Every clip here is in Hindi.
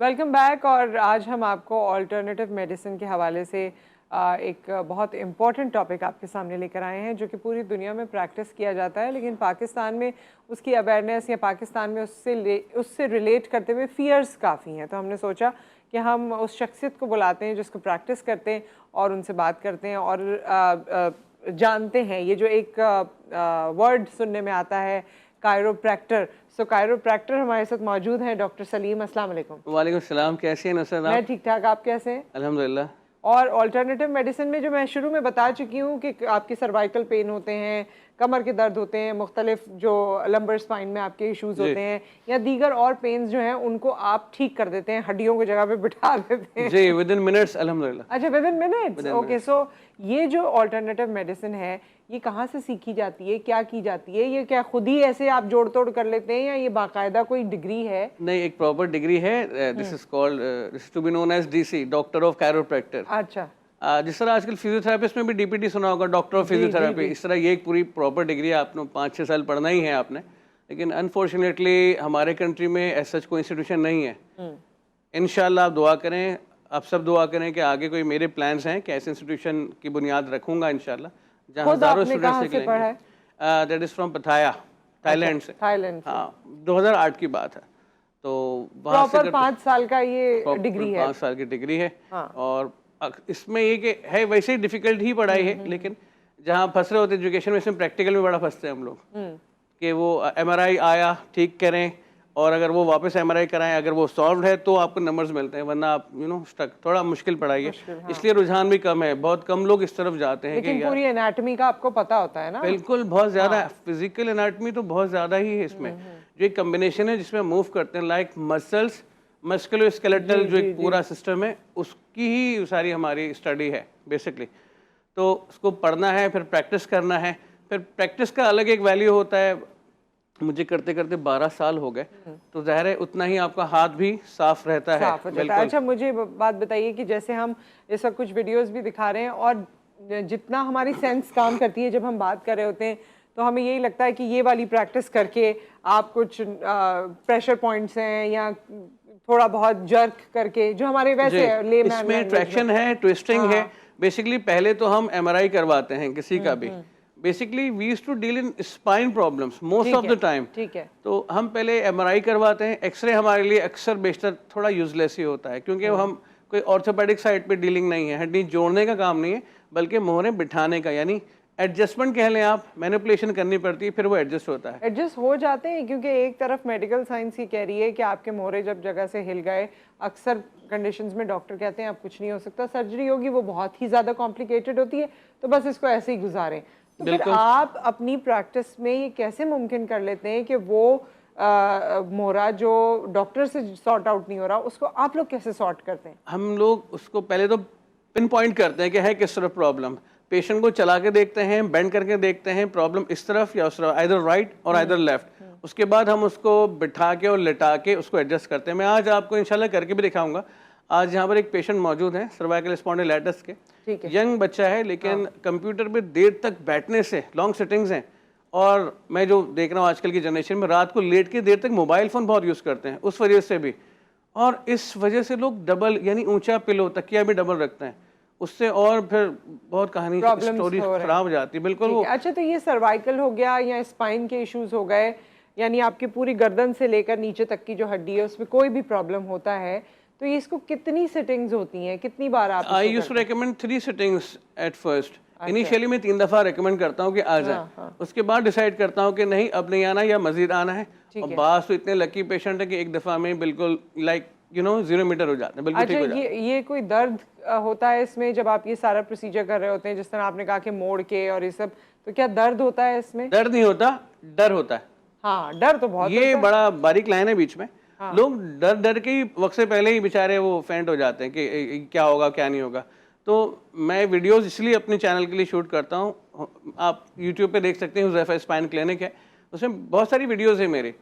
Welcome back. और आज हम आपको ऑल्टरनेटिव मेडिसिन के हवाले से एक बहुत इम्पॉर्टेंट टॉपिक आपके सामने लेकर आए हैं, जो कि पूरी दुनिया में प्रैक्टिस किया जाता है, लेकिन पाकिस्तान में उसकी अवेयरनेस या पाकिस्तान में उससे रिलेट करते हुए फियर्स काफ़ी हैं। तो हमने सोचा कि हम उस शख्सियत को बुलाते हैं जिसको प्रैक्टिस करते हैं और उनसे बात करते हैं और जानते हैं ये जो एक वर्ड सुनने में आता है, कायरोप्रैक्टर। सो कायरोप्रैक्टर हमारे साथ मौजूद हैं डॉक्टर सलीम। अस्सलाम वालेकुम। वालेकुम सलाम, कैसे हैं नसर? मैं ठीक ठाक, आप कैसे हैं? अल्हम्दुलिल्लाह। और ऑल्टरनेटिव मेडिसिन में जो मैं शुरू में बता चुकी हूँ कि आपके सर्वाइकल पेन होते हैं, कमर के दर्द होते हैं, मुख्तलिफ जो लंबर स्पाइन में आपके इश्यूज होते हैं या दीगर और पेन्स जो हैं उनको आप ठीक कर देते हैं, हड्डियों की जगह पे बिठा देते हैं जी, विद इन मिनट्स अल्हम्दुलिल्लाह। अच्छा, विद इन मिनट्स। ओके, सो ये जो ऑल्टरनेटिव मेडिसिन है ये कहाँ से सीखी जाती है, क्या की जाती है? ये क्या खुद ही ऐसे आप जोड़ तोड़ कर लेते हैं या ये बाकायदा कोई डिग्री है? नहीं, एक प्रॉपर डिग्री है। This is called, this to be known as DC, doctor of chiropractor. अच्छा। जिस तरह आजकल फिजियोथेरेपिस्ट में भी डीपीटी सुना होगा, डॉक्टर ऑफ फिजियोथेरेपी, इस तरह ये एक पूरी प्रॉपर डिग्री है। आपने 5-6 साल पढ़ना ही है आपने, लेकिन अनफॉर्चुनेटली हमारे कंट्री में ऐसा कोई इंस्टीट्यूशन नहीं है। इंशाल्लाह आप दुआ करें, आप सब दुआ करें कि आगे कोई मेरे प्लान्स हैं कि ऐसे इंस्टीट्यूशन की बुनियाद रखूंगा इंशाल्लाह, जहाँ हज़ारों स्टूडेंट्स निकलेंगे। दैट इज़ फ्रॉम पथाया, थाईलैंड से। थाईलैंड से। हाँ, 2008 की बात है। तो वहाँ से 5 साल का ये डिग्री है। 5 साल की डिग्री है। हाँ। और इसमें ये कि है वैसे ही डिफिकल्ट ही पढ़ाई है, लेकिन जहाँ फंस रहे होते एजुकेशन में, इसमें प्रैक्टिकल में बड़ा फंसते हैं हम लोग कि वो एमआरआई आया ठीक करें, और अगर वो वापस एमआरआई कराएं, अगर वो सॉल्व है तो आपको नंबर्स मिलते हैं, वरना आप स्टक। थोड़ा मुश्किल पढ़ाई है। हाँ। इसलिए रुझान भी कम है, बहुत कम लोग इस तरफ जाते हैं। लेकिन पूरी एनाटॉमी का आपको पता होता है ना? बिल्कुल, बहुत ज्यादा फिजिकल एनाटॉमी तो बहुत ज्यादा ही है इसमें। जो एक कॉम्बिनेशन है जिसमें मूव करते हैं, लाइक मसल्स, मस्कुलोस्केलेटल जो एक पूरा सिस्टम है, उसकी ही सारी हमारी स्टडी है बेसिकली। तो उसको पढ़ना है, फिर प्रैक्टिस करना है। फिर प्रैक्टिस का अलग एक वैल्यू होता है। मुझे करते करते 12 साल हो गए, तो ज़ाहिर है उतना ही आपका हाथ भी साफ रहता है। अच्छा, मुझे बात बताइए कि जैसे हम इस वक्त कुछ वीडियोस भी दिखा रहे हैं और जितना हमारी सेंस काम करती है जब हम बात कर रहे होते हैं, तो हमें यही लगता है कि ये वाली प्रैक्टिस करके आप कुछ प्रेशर पॉइंट्स हैं या थोड़ा बहुत जर्क करके जो हमारे वैसे इसमें ट्रैक्शन है, ट्विस्टिंग है। बेसिकली पहले तो हम एमआरआई करवाते हैं किसी का भी। Basically we used to deal in spine problems most of the time. ठीक है। तो हम पहले एमआरआई करवाते हैं। एक्सरे हमारे लिए अक्सर बेशतर थोड़ा यूजलेस ही होता है, क्योंकि हम कोई ऑर्थोपेडिक साइड पे डीलिंग नहीं है, हड्डी जोड़ने का काम नहीं है, बल्कि मोहरें बिठाने का, यानी एडजस्टमेंट कह लें आप, मैनिपुलेशन करनी पड़ती है, फिर वो एडजस्ट होता है। एडजस्ट हो जाते हैं, क्योंकि एक तरफ मेडिकल साइंस ही कह रही है कि आपके मोहरे जब जगह से हिल गए, अक्सर कंडीशंस में डॉक्टर कहते हैं अब कुछ नहीं हो सकता, सर्जरी होगी, वो बहुत ही ज़्यादा कॉम्प्लिकेटेड होती है, तो बस इसको ऐसे ही गुजारें। तो फिर आप अपनी प्रैक्टिस में ये कैसे मुमकिन कर लेते हैं कि वो मोहरा जो डॉक्टर से सॉर्ट आउट नहीं हो रहा, उसको आप लोग कैसे सॉर्ट करते हैं? हम लोग उसको पहले तो पिन पॉइंट करते हैं कि है किस तरफ प्रॉब्लम। पेशेंट को चला के देखते हैं, बेंड करके देखते हैं, प्रॉब्लम इस तरफ या उस तरफ, आइदर राइट और आइदर लेफ्ट। उसके बाद हम उसको बिठा के और लिटा के उसको एडजस्ट करते हैं। मैं आज आपको इंशाल्लाह करके भी दिखाऊंगा। आज यहाँ पर एक पेशेंट मौजूद है सर्वाइकल स्पॉन्डिलाइटिस के, यंग बच्चा है, लेकिन कंप्यूटर पे देर तक बैठने से, लॉन्ग सिटिंग्स हैं, और मैं जो देख रहा हूँ आजकल की जनरेशन में रात को लेट के देर तक मोबाइल फ़ोन बहुत यूज़ करते हैं, उस वजह से भी। और इस वजह से लोग डबल, यानी ऊंचा पिलो, तकिया भी डबल रखते हैं, उससे और फिर बहुत कहानी स्टोरी खराब हो जाती है। बिल्कुल वो। अच्छा, तो ये सर्वाइकल हो गया या स्पाइन के इश्यूज हो गए, यानी आपकी पूरी गर्दन से लेकर नीचे तक की जो हड्डी है उसमें कोई भी प्रॉब्लम होता है, तो ये इसको कितनी सिटिंग्स होती हैं, कितनी बार आप? I used to recommend 3 sittings at first. Initially मैं 3 दफा रेकमेंड करता हूँ कि आ जाए। उसके बाद डिसाइड करता हूँ कि नहीं अब नहीं आना या मजीद आना है। और बास तो इतने लकी पेशेंट है कि एक दफा में बिल्कुल 0 मीटर हो जाते हैं, बिल्कुल ठीक हो जाते हैं। ये कोई दर्द होता है इसमें जब आप ये सारा प्रोसीजर कर रहे होते हैं, जिस तरह आपने कहा कि मोड़ के और ये सब, तो क्या दर्द होता है इसमें? दर्द नहीं होता, डर होता है। हाँ, डर तो बहुत ये बड़ा बारीक लाइन है बीच में। लोग डर डर के ही वक्त से पहले ही बेचारे वो फेंट हो जाते हैं कि क्या होगा क्या नहीं होगा। तो मैं वीडियोस इसलिए अपने चैनल के लिए शूट करता हूँ। आप यूट्यूब पे देख सकते हैं, हुज़ैफा स्पाइन क्लिनिक है, उसमें बहुत सारी वीडियोस है मेरी।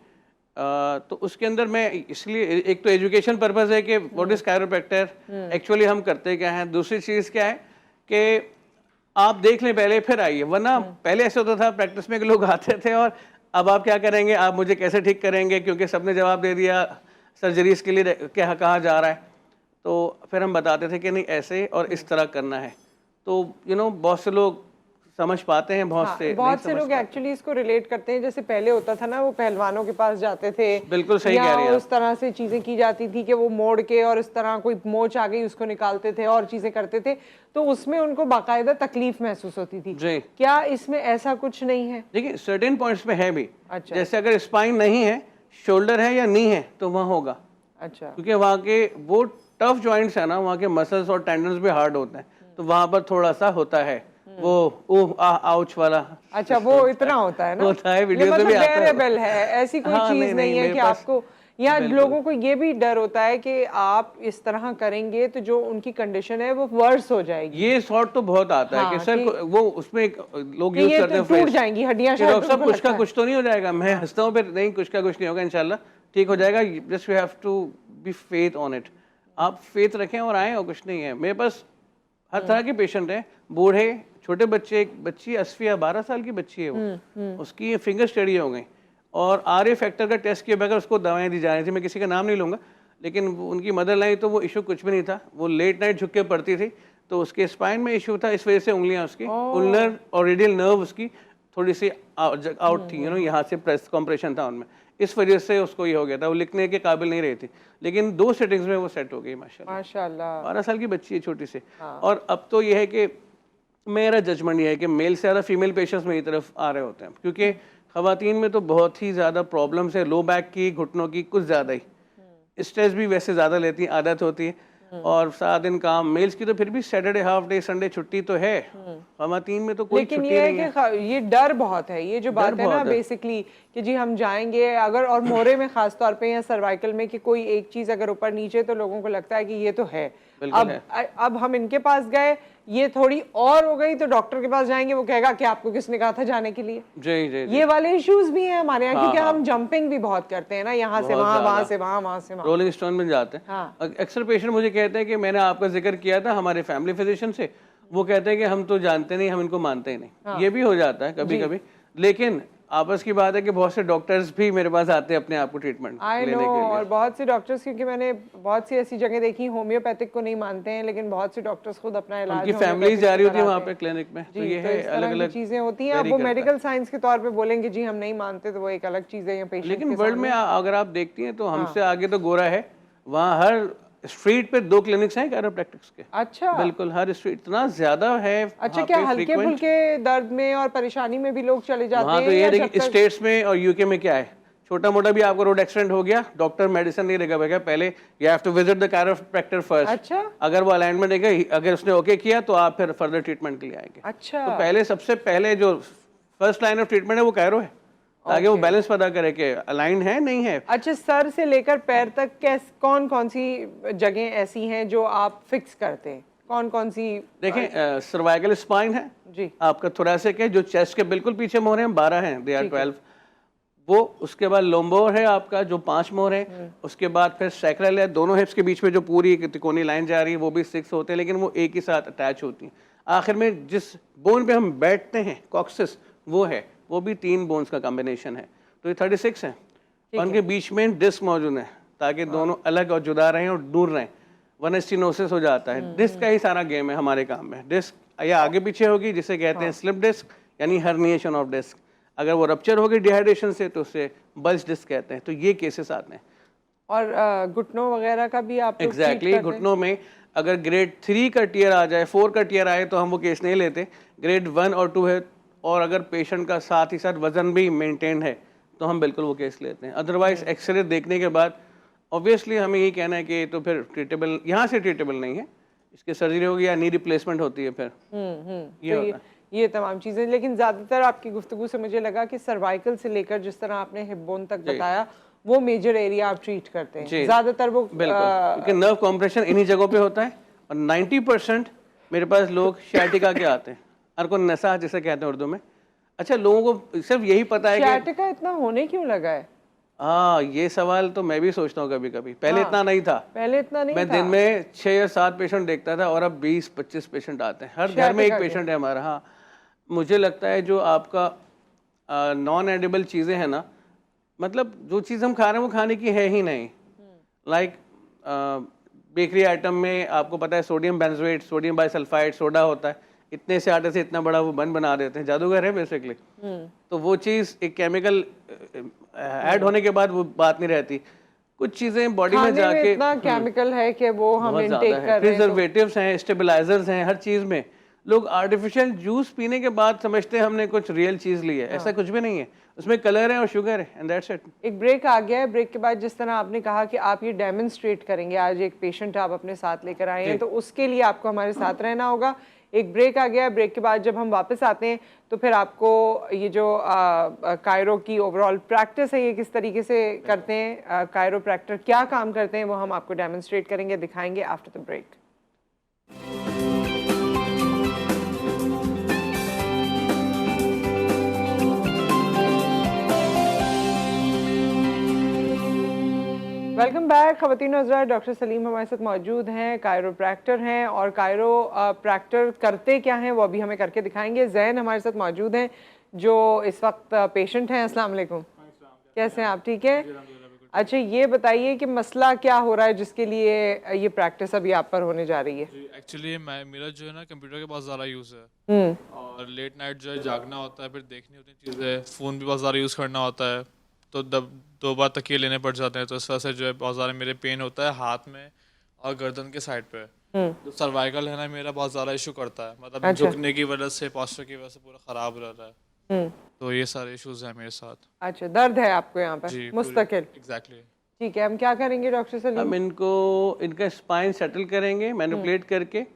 तो उसके अंदर मैं इसलिए, एक तो एजुकेशन पर्पज़ है कि व्हाट इज़ कायरोप्रैक्टर, एक्चुअली हम करते क्या हैं। दूसरी चीज़ क्या है कि आप देख लें पहले फिर आइए, वरना पहले ऐसे होता था प्रैक्टिस में कि लोग आते थे और अब आप क्या करेंगे, आप मुझे कैसे ठीक करेंगे, क्योंकि सबने जवाब दे दिया सर्जरीज के लिए क्या कहा जा रहा है, तो फिर हम बताते थे कि नहीं ऐसे और इस तरह करना है। तो बहुत से लोग समझ पाते हैं, बहुत से लोग एक्चुअली इसको रिलेट करते हैं। जैसे पहले होता था ना, वो पहलवानों के पास जाते थे, बिल्कुल सही कह रही हैं, उस तरह से चीजें की जाती थी कि वो मोड़ के और इस तरह कोई मोच आ गई उसको निकालते थे और चीजें करते थे, तो उसमें उनको बाकायदा तकलीफ महसूस होती थी जी। क्या इसमें ऐसा कुछ नहीं है? देखिए सर्टेन पॉइंट्स पे है भी। अच्छा। जैसे अगर स्पाइन नहीं है, शोल्डर है या नी है, तो वहाँ होगा। अच्छा। क्योंकि वहाँ के वो टफ जॉइंट्स है ना, वहाँ के मसल्स और टेंडन्स भी हार्ड होते हैं, तो वहाँ पर थोड़ा सा होता है वो आउच वाला। अच्छा, वो इतना होता है ना, होता है, वीडियो में भी आता है। बेरेबल है, ऐसी कोई चीज नहीं है कि आपको, या लोगों को ये भी डर होता है कि आप इस तरह करेंगे तो जो उनकी कंडीशन है वो वर्स हो जाएगी। ये शॉट तो बहुत आता है कि सर वो उसमें लोग यूज करते हैं, टूट जाएंगी हड्डियां, डॉक्टर साहब कुछ का कुछ तो नहीं हो जाएगा। मैं हंसता हूँ, फिर नहीं, कुछ का कुछ नहीं होगा, इंशाल्लाह ठीक हो जाएगा। Just you have to be faith on it. आप फेथ रखें और आए, और कुछ नहीं है। मेरे पास हर तरह के पेशेंट हैं, बूढ़े, छोटे बच्चे। एक बच्ची 12 साल की बच्ची है वो, उसकी फिंगर स्टडी हो गई और RA फैक्टर का टेस्ट किया बगैर उसको दवाएं दी जा रही थी। मैं किसी का नाम नहीं लूँगा, लेकिन उनकी मदर लाई तो वो इशू कुछ भी नहीं था। वो लेट नाइट झुक के पड़ती थी, तो उसके स्पाइन में इशू था, इस वजह से उंगलियां उसकी उल्नर और रेडियल नर्व उसकी थोड़ी सी आउट थी, यहाँ से प्रेस कॉम्प्रेशन था उनमें, इस वजह से उसको ये हो गया था। वो लिखने के काबिल नहीं रही थी, लेकिन 2 सेटिंग्स में वो सेट हो गई माशाल्लाह। 12 साल की बच्ची है, छोटी सी। और अब तो ये है कि मेरा जजमेंट ये है कि मेल से ज़्यादा फीमेल पेशेंट्स मेरी तरफ आ रहे होते हैं, क्योंकि ख़वातीन में तो बहुत ही ज़्यादा प्रॉब्लम्स है, लो बैक की, घुटनों की, कुछ ज़्यादा ही। स्ट्रेस भी वैसे ज़्यादा लेती हैं, आदत होती है, और 7 दिन काम। मेल्स की तो फिर भी सैटरडे हाफ डे, संडे छुट्टी तो है, ख़वातीन में तो कोई छुट्टी नहीं है। लेकिन ये डर बहुत है, ये जो बात है ना बेसिकली कि जी हम जाएंगे अगर, और मोहरे में खास तौर पे या सर्वाइकल में, कि कोई एक चीज अगर ऊपर नीचे, तो लोगों को लगता है कि ये तो है। अब हम इनके पास गए, ये थोड़ी और हो गई, तो डॉक्टर के पास जाएंगे, वो कहेगा कि आपको किसने कहा था जाने के लिए। जी। ये वाले इश्यूज भी हैं हमारे यहाँ, क्योंकि हम जंपिंग भी बहुत करते हैं ना, यहाँ से वहाँ, वहाँ से वहाँ, वहाँ से वहाँ, रोलिंग स्टोन में जाते हैं। अक्सर पेशेंट मुझे कहते हैं कि मैंने आपका जिक्र किया था हमारे फैमिली फिजिशियन से, वो कहते हैं कि हम तो जानते नहीं, हम इनको मानते ही नहीं। ये भी हो जाता है कभी कभी, लेकिन आपस की बात है कि बहुत से डॉक्टर्स भी मेरे पास आते हैं अपने आप को ट्रीटमेंट लेने के लिए। और बहुत से डॉक्टर्स, क्योंकि मैंने बहुत सी ऐसी जगह देखी, होम्योपैथिक को नहीं मानते हैं, लेकिन बहुत से डॉक्टर्स खुद अपना इलाज, उनकी फैमिली जा रही होती है वहाँ पे क्लिनिक में, तो ये है अलग-अलग चीजें होती हैं। अब वो मेडिकल साइंस के तौर पे बोलेंगे जी हम नहीं मानते, तो वो एक अलग चीज है या पेशेंट। लेकिन वर्ल्ड में अगर आप देखती हैं तो हमसे आगे तो गोरा है, वहाँ हर स्ट्रीट पे 2 क्लिनिक्स हैं कैरोप्रैक्टिक्स के। अच्छा, बिल्कुल, हर स्ट्रीट इतना ज्यादा है। अच्छा, क्या हल्के फुल्के दर्द में और परेशानी में भी लोग चले जाते हैं? तो ये देखिए स्टेट्स में और यूके में क्या है, छोटा मोटा भी आपको रोड एक्सीडेंट हो गया, डॉक्टर मेडिसिन नहीं देगा, पहले you have to visit the chiropractor first. अच्छा, अगर वो अलाइनमेंट है, अगर उसने ओके किया तो आप फिर फर्दर ट्रीटमेंट के लिए आएंगे। अच्छा, तो पहले सबसे पहले जो फर्स्ट लाइन ऑफ ट्रीटमेंट है वो कैरो है, ताकि वो बैलेंस पता करे कि अलाइन है नहीं है। अच्छा, सर से लेकर पैर तक कौन कौन सी जगह ऐसी हैं जो आप फिक्स करते हैं? कौन कौन सी? देखें, सर्वाइकल स्पाइन है जी, आपका, थोरैसिक है, जो चेस्ट के बिल्कुल पीछे मोहर हैं, 12 हैं, दे आर 12 वो। उसके बाद लोम्बोर है आपका, जो 5 मोहर है। उसके बाद फिर सैक्रल है, दोनों हिप्स के बीच में जो पूरी त्रिकोणीय लाइन जा रही है, वो भी 6 होते हैं, लेकिन वो एक ही साथ अटैच होती हैं। आखिर में जिस बोन पे हम बैठते हैं, कॉक्सिस, वो है, वो भी 3 बोन्स का कॉम्बिनेशन है, तो ये 36 है। उनके बीच में डिस्क मौजूद है, ताकि दोनों अलग और जुदा रहें और दूर रहें, वरना स्टेनोसिस हो जाता है। डिस्क का ही सारा गेम है हमारे काम में। डिस्क या आगे पीछे होगी, जिसे कहते हैं स्लिप डिस्क, यानी हर्निएशन ऑफ डिस्क। अगर वो रप्चर होगी डिहाइड्रेशन से, तो उसे बल्ज डिस्क कहते हैं। तो ये केसेस आते हैं। और घुटनों वगैरह का भी आप? एग्जैक्टली, घुटनों में अगर ग्रेड 3 का टीयर आ जाए, 4 का टीयर आए, तो हम वो केस नहीं लेते। ग्रेड 1 और 2 है, और अगर पेशेंट का साथ ही साथ वजन भी मेंटेन है, तो हम बिल्कुल वो केस लेते हैं। अदरवाइज एक्सरे देखने के बाद ऑब्वियसली हमें यही कहना है कि तो फिर ट्रीटेबल, यहाँ से ट्रीटेबल नहीं है, इसके सर्जरी होगी या नी रिप्लेसमेंट होती है फिर। ये होता है। ये तमाम चीज़ें। लेकिन ज़्यादातर आपकी गुफ्तगू से मुझे लगा कि सर्वाइकल से लेकर जिस तरह आपने हिप बोन तक बताया, वो मेजर एरिया आप ट्रीट करते हैं ज़्यादातर। वो बिल्कुल, क्योंकि नर्व कॉम्प्रेशन इन्हीं जगहों पे होता है। और 90% मेरे पास लोग शायटिका के आते हैं, अर्कुन नसा जिसे कहते हैं उर्दू में। अच्छा, लोगों को सिर्फ यही पता है कि शायटिका इतना होने क्यों लगा है? हाँ, ये सवाल तो मैं भी सोचता हूँ कभी कभी। पहले इतना नहीं था, पहले इतना नहीं मैं था। दिन में 6 या 7 पेशेंट देखता था, और अब 20-25 पेशेंट आते हैं। हर घर में एक पेशेंट है हमारा। हाँ, मुझे लगता है जो आपका नॉन एडिबल चीज़ें हैं ना, मतलब जो चीज़ हम खा रहे हैं वो खाने की है ही नहीं। लाइक बेकरी आइटम में आपको पता है sodium benzoate, sodium bisulphide, soda होता है, इतने से आटे से इतना बड़ा वो बन बना देते हैं, जादूगर है बेसिकली। तो वो चीज़ एक केमिकल ऐड होने के बाद वो बात नहीं रहती। कुछ चीज़ें बॉडी में खाने में जाके इतना केमिकल है कि वो हम बहुत इनटेक ज़्यादा है, कर रहे हैं तो प्रिजर्वेटिव्स हैं, स्टेबलाइजर्स हैं, हर चीज़ में। लोग आर्टिफिशियल जूस पीने के बाद समझते हैं हमने कुछ रियल चीज़ ली है, ऐसा कुछ भी नहीं है। उसमें कलर है और शुगर है, एंड दैट्स इट। एक ब्रेक आ गया है। ब्रेक के बाद जिस तरह आपने कहा कि आप ये डेमोन्स्ट्रेट करेंगे, आज एक पेशेंट आप अपने साथ लेकर आए हैं, तो उसके लिए आपको हमारे साथ रहना होगा। एक ब्रेक आ गया है। ब्रेक के बाद जब हम वापस आते हैं तो फिर आपको ये जो कायरो की ओवरऑल प्रैक्टिस है ये किस तरीके से करते हैं, कायरोप्रैक्टर क्या काम करते हैं, वो हम आपको डेमोन्स्ट्रेट करेंगे, दिखाएंगे after the break. Welcome back ख़वातीन हज़रात। डॉक्टर सलीम हमारे साथ मौजूद हैं, कायरोप्रैक्टर हैं, और कायरोप्रैक्टर करते क्या हैं वो अभी हमें करके दिखाएंगे। जैन हमारे साथ मौजूद हैं जो इस वक्त पेशेंट हैं। अस्सलाम वालेकुम, कैसे हैं आप? ठीक है। अच्छा, ये बताइए कि मसला क्या हो रहा है जिसके लिए ये प्रैक्टिस अभी आप पर होने जा रही है? एक्चुअली मेरा जो है ना कंप्यूटर के बहुत ज़्यादा यूज़ है और लेट नाइट जो है जागना होता है, फिर देखनी होती है चीज़ें, फ़ोन भी बहुत ज़्यादा यूज़ करना होता है, तो 2 बार तकिए लेने पड़ जाते हैं, तो इस वजह से जो है बहुत ज़्यादा मेरे पेन होता है हाथ में और गर्दन के साइड पे। जो सर्वाइकल है ना मेरा बहुत ज़्यादा इशू करता है, मतलब अच्छा। झुकने की वजह से, पोस्चर की वजह से पूरा ख़राब रह रहा है, तो ये सारे इश्यूज हैं मेरे साथ। अच्छा, दर्द है आपको यहाँ पर जी मुस्तकिल? एग्जैक्टली। ठीक है, हम क्या करेंगे डॉक्टर सलीम? हम इनको इनका स्पाइन सेटल करेंगे मैनिपुलेट करके,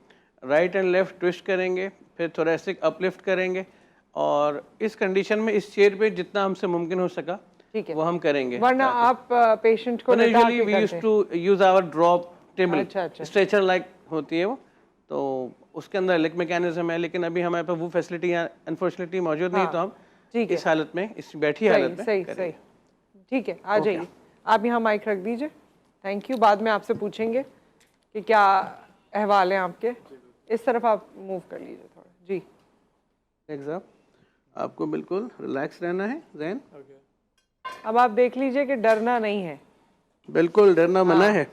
राइट एंड लेफ्ट ट्विस्ट करेंगे, फिर थोरेसिक अपलिफ्ट करेंगे, और इस कंडीशन में इस चेयर पे जितना हमसे मुमकिन हो सका ठीक है, वो हम करेंगे। वरना आप पेशेंट को लेटा यूजुअली के वी करते यूज्ड हैं? To use our drop table, अच्छा। स्ट्रेचर लाइक होती है वो, तो उसके अंदर लेग मैकेनिज्म है, लेकिन अभी हमारे पास वो फैसिलिटी अनफॉर्चुनेटली मौजूद नहीं, तो हम ठीक है। इस हालत में, इस बैठी हालत में सही करेंगे। ठीक है, आ जाइए। आप यहाँ माइक रख दीजिए। Thank you. बाद में आपसे पूछेंगे कि क्या अहवाल है आपके। इस तरफ आप मूव कर लीजिए थोड़ा। जी एग्जाम आपको बिल्कुल रिलैक्स रहना है जैन। अब आप देख लीजिए कि डरना नहीं है। बिल्कुल डरना मना है।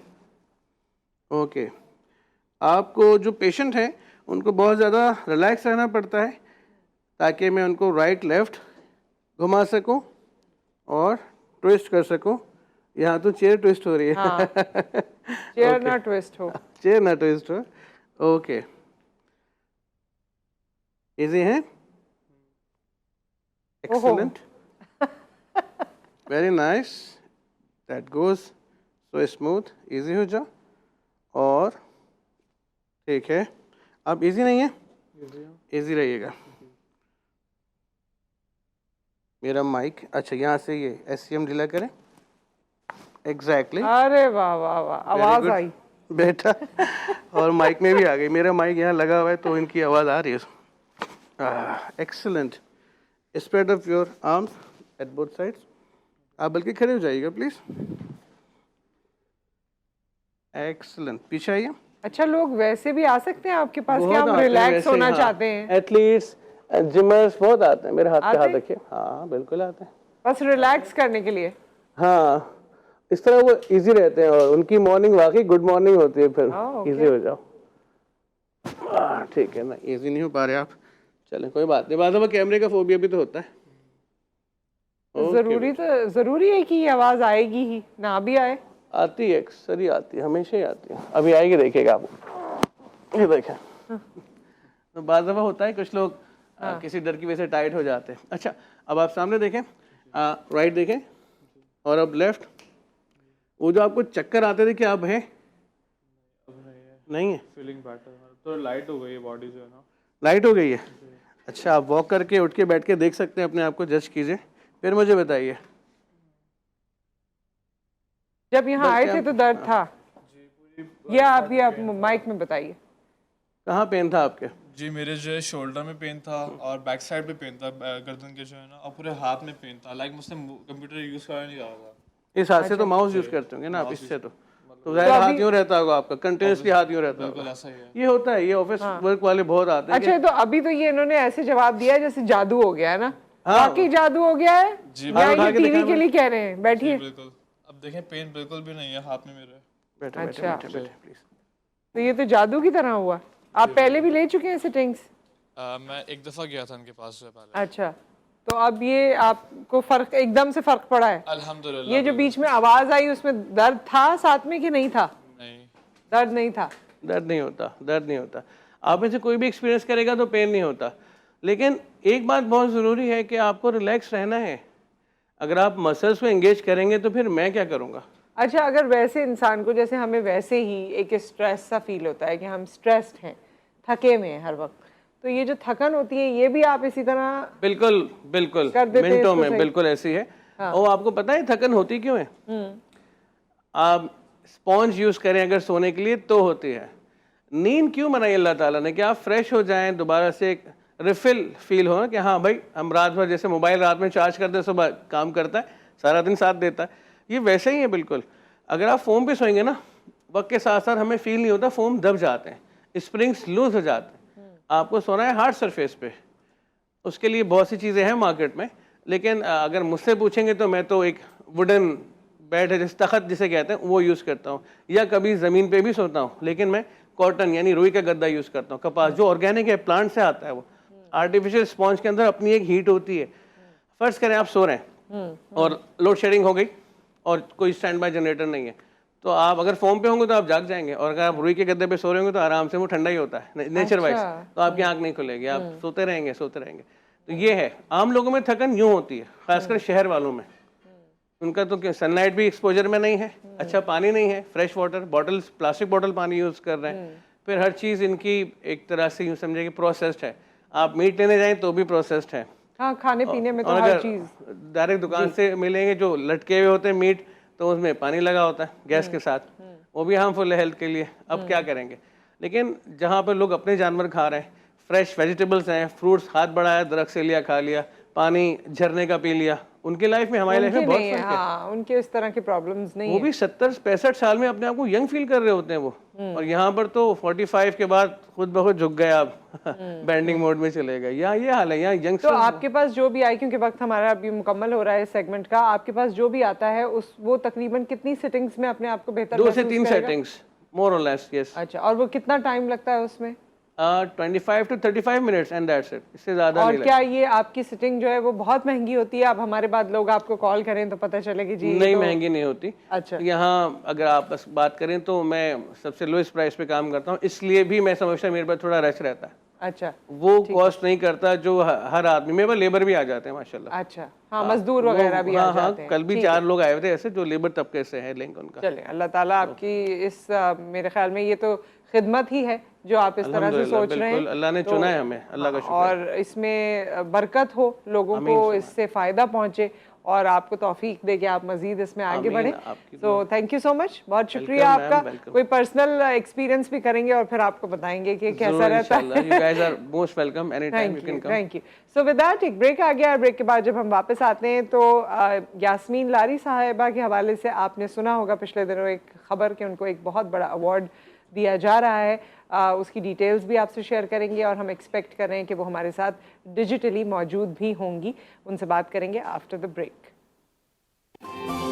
ओके, आपको जो पेशेंट हैं उनको बहुत ज़्यादा रिलैक्स रहना पड़ता है ताकि मैं उनको राइट लेफ्ट घुमा सकूं और ट्विस्ट कर सकूं। यहाँ तो चेयर ट्विस्ट हो रही है। हाँ, चेयर ना ट्विस्ट हो। चेयर ना ट्विस्ट हो। ओके, इजी है, excellent, very nice, that goes so smooth. Easy हो जाओ, और ठीक है। अब इजी नहीं है, इजी रहिएगा। मेरा माइक, अच्छा यहाँ से ये SCM ढीला करें। एग्जैक्टली अरे वाह वाह वाह, आवाज आई बेटा। और माइक में भी आ गई। मेरा माइक यहाँ लगा हुआ है तो इनकी आवाज़ आ रही है। Excellent. Spread of your arms at both sides. आप बल्कि खड़े हो जाइएगा प्लीज। एक्सीलेंट, पीछे आइए। अच्छा, लोग वैसे भी आ सकते हैं आपके पास? क्या बहुत आप आते हैं रिलैक्स वैसे, होना हाँ। चाहते हैं? एथलीट्स, जिमर्स बहुत आते हैं। मेरे हाथ पे आते हाथ हैं? रखिए। हाँ बिल्कुल आते हैं। बस रिलैक्स करने के लिए? हाँ, इस तरह वो इजी रहते हैं और उनकी मॉर्निंग वाकई गुड मॉर्निंग होती है। फिर इजी हो जाओ। ठीक है ना, इजी नहीं हो पा रहे आप, चलें कोई बात नहीं। बाद में कैमरे का फोबिया भी तो होता है। जरूरी है कि ये आवाज आएगी ही, ना भी आए? आती है, अक्सर ही आती है, हमेशा ही आती है। अभी आएगी, देखिएगा आप। ये देखें। तो बाद दफा होता है कुछ लोग किसी डर की वजह से टाइट हो जाते हैं। अच्छा, अब आप सामने देखें, राइट देखें, और अब लेफ्ट। वो जो आपको चक्कर आते थे, क्या अब है? नहीं है। फीलिंग बेटर, तो लाइट हो गई है बॉडी जो है ना। लाइट हो गई है। अच्छा, आप वॉक करके उठ के बैठ के देख सकते हैं, अपने आप को जज कीजिए, फिर मुझे बताइए। जब यहाँ आए थे तो दर्द था? या आप माइक में बताइए, कहाँ पेन था आपके? जी मेरे जो है शोल्डर में पेन था और बैक साइड पे पेन था, गर्दन के जो है ना, और पूरे हाथ में पेन था। लाइक मुझसे कंप्यूटर यूज करना नहीं आ रहा था। इस हाथ से तो माउस यूज करते होंगे ना आप, इससे तो जाहिर हाथ यूँ रहता होगा आपका, कंटिन्यूसली हाथ यूँ रहता होगा। ऐसा ही है। ये होता है, ये ऑफिस वर्क वाले बहुत आते हैं। अच्छा, तो अभी तो ये इन्होंने ऐसे जवाब दिया जैसे जादू हो गया है ना? बाकी जादू हो गया है जी, या ये टीवी के लिए कह रहे हैं? बैठिए। बिल्कुल, अब देखें पेन बिल्कुल भी नहीं है हाथ में मेरे। बैठे अच्छा। बैठे बैठे प्लीज। तो ये तो जादू की तरह हुआ। आप पहले भी ले चुके हैं सिटिंग्स? मैं एक दफ़ा गया था उनके पास जो है पहले। अच्छा, तो अब ये आपको फर्क, एकदम से फर्क पड़ा है? अल्हम्दुलिल्लाह। ये जो बीच में आवाज आई उसमें दर्द था साथ में कि नहीं था? नहीं। दर्द नहीं था। दर्द नहीं होता, दर्द नहीं होता। आप में से कोई भी एक्सपीरियंस करेगा तो पेन नहीं होता, लेकिन एक बात बहुत ज़रूरी है कि आपको रिलैक्स रहना है। अगर आप मसल्स को एंगेज करेंगे तो फिर मैं क्या करूँगा? अच्छा, अगर वैसे इंसान को, जैसे हमें वैसे ही एक स्ट्रेस सा फील होता है कि हम स्ट्रेस्ड हैं, थके हुए हैं हर वक्त, तो ये जो थकन होती है ये भी आप इसी तरह बिल्कुल बिल्कुल, कर देते हैं मिनटों इसको में सही? बिल्कुल ऐसी है। और आपको पता है थकन होती क्यों है? आप स्पॉन्ज यूज़ करें अगर सोने के लिए तो होती है। नींद क्यों बनाई अल्लाह ताला ने? कि आप फ्रेश हो जाएं, दोबारा से एक रिफिल फील हो ना, कि हाँ भाई हम रात भर, जैसे मोबाइल रात में चार्ज करते हैं सुबह काम करता है, सारा दिन साथ देता है, ये वैसे ही है बिल्कुल। अगर आप फोम पे सोएंगे ना, वक्त के साथ साथ हमें फील नहीं होता, फोम दब जाते हैं, स्प्रिंग्स लूज हो जाते हैं। आपको सोना है हार्ड सरफेस पे, उसके लिए बहुत सी चीज़ें हैं मार्केट में, लेकिन अगर मुझसे पूछेंगे तो मैं तो एक वुडन बेड है, जैसे तख्त जिसे कहते हैं, वो यूज़ करता हूँ, या कभी ज़मीन पे भी सोता हूँ, लेकिन मैं कॉटन यानी रुई का गद्दा यूज़ करता हूँ। कपास जो ऑर्गेनिक है, प्लांट से आता है, वो आर्टिफिशियल स्पॉन्ज के अंदर अपनी एक हीट होती है। फर्ज करें आप सो रहे हैं और लोड शेडिंग हो गई और कोई स्टैंड बाय जनरेटर नहीं है, तो आप अगर फोम पे होंगे तो आप जाग जाएंगे, और अगर आप रुई के गद्दे पे सो रहे होंगे तो आराम से वो ठंडा ही होता है नेचर वाइज, तो आपकी आंख नहीं खुलेगी, आप सोते रहेंगे सोते रहेंगे। तो ये है, आम लोगों में थकन यूं होती है, खासकर शहर वालों में। उनका तो सनलाइट भी एक्सपोजर में नहीं है, अच्छा पानी नहीं है, fresh water bottles, plastic bottle पानी यूज़ कर रहे हैं, फिर हर चीज़ इनकी एक तरह से यूँ समझे कि प्रोसेस्ड है। आप मीट लेने जाएं तो भी प्रोसेस्ड है, हाँ, खाने पीने में तो और हर अगर चीज़ डायरेक्ट दुकान से मिलेंगे जो लटके हुए होते हैं मीट, तो उसमें पानी लगा होता है गैस के साथ, वो भी हार्मफुल है हेल्थ के लिए। अब क्या करेंगे? लेकिन जहाँ पर लोग अपने जानवर खा रहे हैं, फ्रेश वेजिटेबल्स हैं, फ्रूट्स हाथ बढ़ाया, दरख्त से लिया खा लिया, पानी झरने का पी लिया, उनकी लाइफ में हमारी लाइफ में बहुत फर्क है। हाँ, उनके इस तरह की प्रॉब्लम्स नहीं वो है। भी 70-65 साल में अपने आप को यंग फील कर रहे होते हैं वो, और यहाँ पर तो 45 के बाद खुद ब खुद झुक गए आप, बैंडिंग मोड में चले गए। यहाँ ये हाल है, यहाँ तो यंगस्टर्स। आपके पास जो भी आए, क्योंकि वक्त हमारा अभी मुकम्मल हो रहा है इस सेगमेंट का, आपके पास जो भी आता है उस वो तकरीबन कितनी सेटिंग्स में अपने आप को बेहतर 2 से महसूस 3 करेगा? सेटिंग्स मोर और लेस, यस। अच्छा, और वो कितना टाइम लगता है उसमें? 25 to 35 minutes and that's it, इससे ज़्यादा और नहीं क्या ये आपकी सिटिंग जो है वो बहुत महंगी होती है? अब हमारे बाद लोग आपको कॉल करें तो पता चले कि जी नहीं, तो... महंगी नहीं होती। अच्छा, यहाँ अगर आप बस बात करें तो मैं सबसे लोएस्ट प्राइस पे काम करता हूँ, इसलिए भी मैं समझता हूँ मेरे पास थोड़ा रश रहता है। अच्छा, वो कॉस्ट नहीं करता जो हर आदमी, मेरे पास लेबर भी आ जाते हैं माशाल्लाह। अच्छा, हाँ, मजदूर वगैरह भी आ जाते हैं। कल भी 4 लोग आए थे ऐसे जो लेबर तबके से है, लिंक उनका। चले, अल्लाह ताला आपकी इस मेरे ख्याल में ये तो खिदमत ही है जो आप इस तरह से सोच रहे हैं। अल्लाह ने चुना है हमें, अल्लाह का शुक्र। और इसमें बरकत हो, लोगों को इससे फ़ायदा पहुँचे और आपको तौफीक दे कि आप मज़ीद इसमें आगे बढ़ें। तो थैंक यू सो मच, बहुत शुक्रिया आपका। कोई पर्सनल एक्सपीरियंस भी करेंगे और फिर आपको बताएंगे कि कैसा रहता है। You guys are most welcome, anytime you can come. Thank you. So with that एक ब्रेक आ गया। ब्रेक के बाद जब हम वापस आते हैं तो यास्मीन लारी साहिबा के हवाले से आपने सुना होगा पिछले दिनों एक खबर कि उनको एक बहुत बड़ा अवार्ड दिया जा रहा है। उसकी डिटेल्स भी आपसे शेयर करेंगे और हम एक्सपेक्ट कर रहे हैं कि वो हमारे साथ डिजिटली मौजूद भी होंगी। उनसे बात करेंगे आफ्टर द ब्रेक।